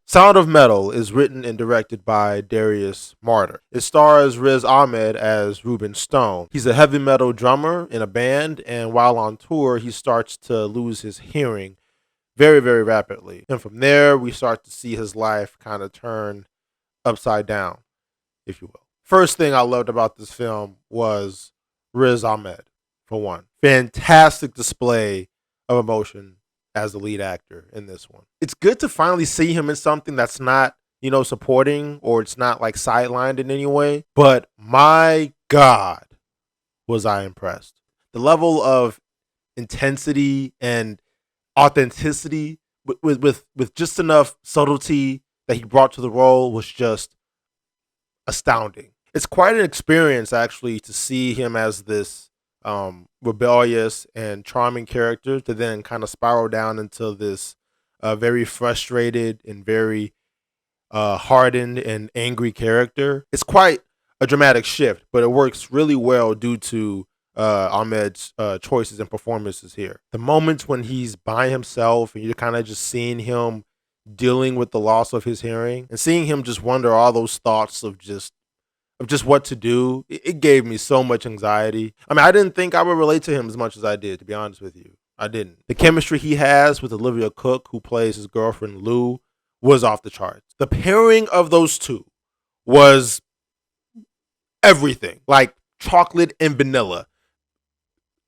Sound of Metal is written and directed by Darius Marder. It stars Riz Ahmed as Ruben Stone. He's a heavy metal drummer in a band, and while on tour, he starts to lose his hearing very, very rapidly. And from there, we start to see his life kind of turn upside down, if you will. First thing I loved about this film was Riz Ahmed, for one. Fantastic display of emotion as the lead actor in this one. It's good to finally see him in something that's not, supporting, or it's not like sidelined in any way. But my God, was I impressed. The level of intensity and authenticity with just enough subtlety that he brought to the role was just astounding. It's quite an experience actually to see him as this rebellious and charming character to then kind of spiral down into this very frustrated and very hardened and angry character. It's quite a dramatic shift, but it works really well due to Ahmed's choices and performances here. The moments when he's by himself and you're kind of just seeing him dealing with the loss of his hearing and seeing him just wonder all those thoughts of just what to do, it gave me so much anxiety. I mean, I didn't think I would relate to him as much as I did, to be honest with you. I didn't. The chemistry he has with Olivia Cooke, who plays his girlfriend Lou, was off the charts. The pairing of those two was everything. Like chocolate and vanilla.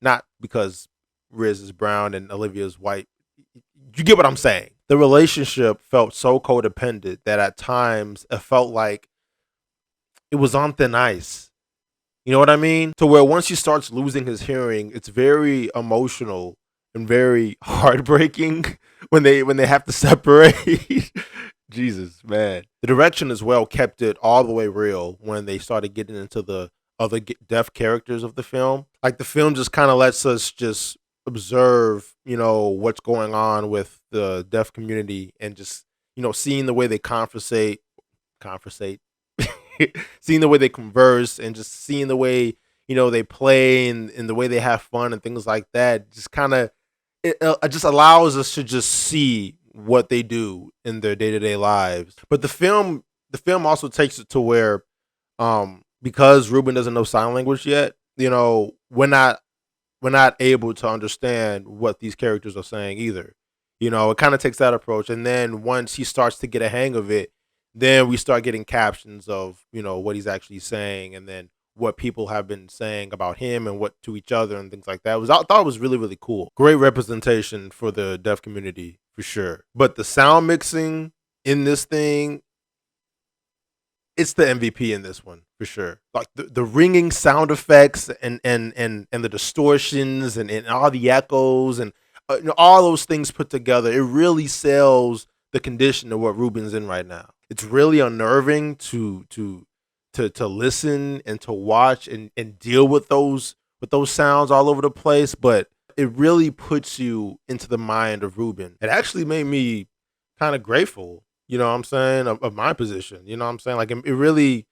Not because Riz is brown and Olivia is white. You get what I'm saying. The relationship felt so codependent that at times it felt like it was on thin ice. You know what I mean? To where once he starts losing his hearing, it's very emotional and very heartbreaking when they have to separate. Jesus, man. The direction as well kept it all the way real when they started getting into the other deaf characters of the film. Like the film just kind of lets us just observe, what's going on with the deaf community and just, seeing the way they conversate, seeing the way they converse and just seeing the way, they play and the way they have fun and things like that. Just kind of, it just allows us to just see what they do in their day-to-day lives. But the film also takes it to where, because Ruben doesn't know sign language yet, we're not able to understand what these characters are saying either. It kind of takes that approach. And then once he starts to get a hang of it, then we start getting captions of, what he's actually saying and then what people have been saying about him and what to each other and things like that. I thought it was really, really cool. Great representation for the deaf community for sure. But the sound mixing in this thing, it's the MVP in this one for sure. Like the ringing sound effects and the distortions and all the echoes and all those things put together, it really sells the condition of what Ruben's in right now. It's really unnerving to listen and to watch and deal with those sounds all over the place, but it really puts you into the mind of Ruben. It actually made me kind of grateful, what I'm saying, of my position. You know what I'm saying? Like it really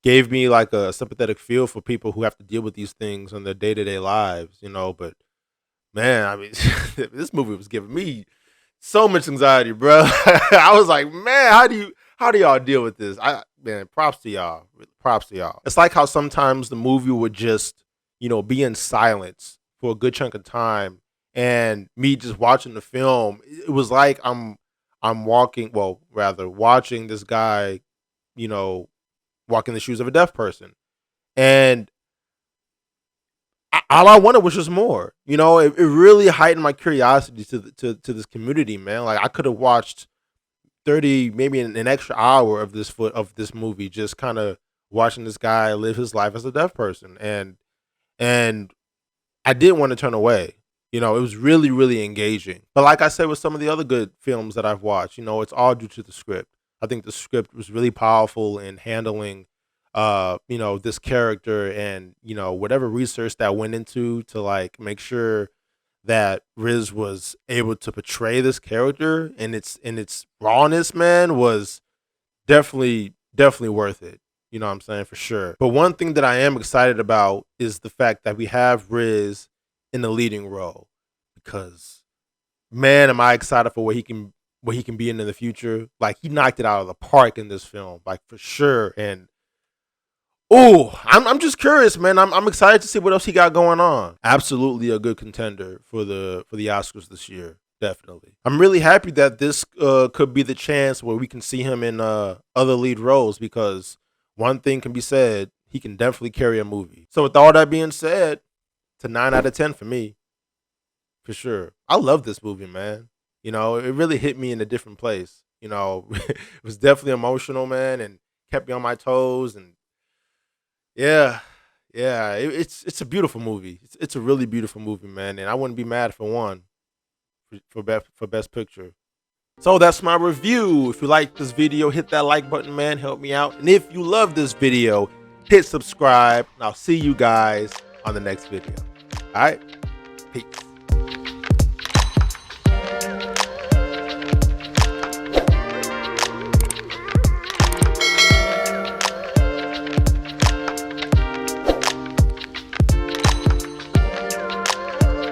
gave me like a sympathetic feel for people who have to deal with these things in their day-to-day lives, but man, I mean, this movie was giving me so much anxiety, bro. I was like, man, how do y'all deal with this? Man, props to y'all. Props to y'all. It's like how sometimes the movie would just, be in silence for a good chunk of time, and me just watching the film, it was like I'm watching this guy, walk in the shoes of a deaf person, and all I wanted was just more. It really heightened my curiosity to this community, man. Like I could have watched 30, maybe an extra hour of this movie, just kind of watching this guy live his life as a deaf person, and I didn't want to turn away. It was really, really engaging. But like I said, with some of the other good films that I've watched, it's all due to the script. I think the script was really powerful in handling this character and, whatever research that went into to like make sure that Riz was able to portray this character and its rawness, man, was definitely worth it. You know what I'm saying? For sure. But one thing that I am excited about is the fact that we have Riz in the leading role, because man, am I excited for what he can what he can be in the future. Like, he knocked it out of the park in this film, like, for sure. And I'm just curious, man. I'm excited to see what else he got going on. Absolutely a good contender for the Oscars this year. Definitely. I'm really happy that this could be the chance where we can see him in other lead roles, because one thing can be said, he can definitely carry a movie. So with all that being said, it's a 9 out of 10 for me. For sure. I love this movie, man. You know, it really hit me in a different place. You know, it was definitely emotional, man, and kept me on my toes. And yeah, yeah, it's a beautiful movie. It's a really beautiful movie, man. And I wouldn't be mad for one for best picture. So that's my review. If you like this video, hit that like button, man. Help me out. And if you love this video, hit subscribe. And I'll see you guys on the next video. All right, peace.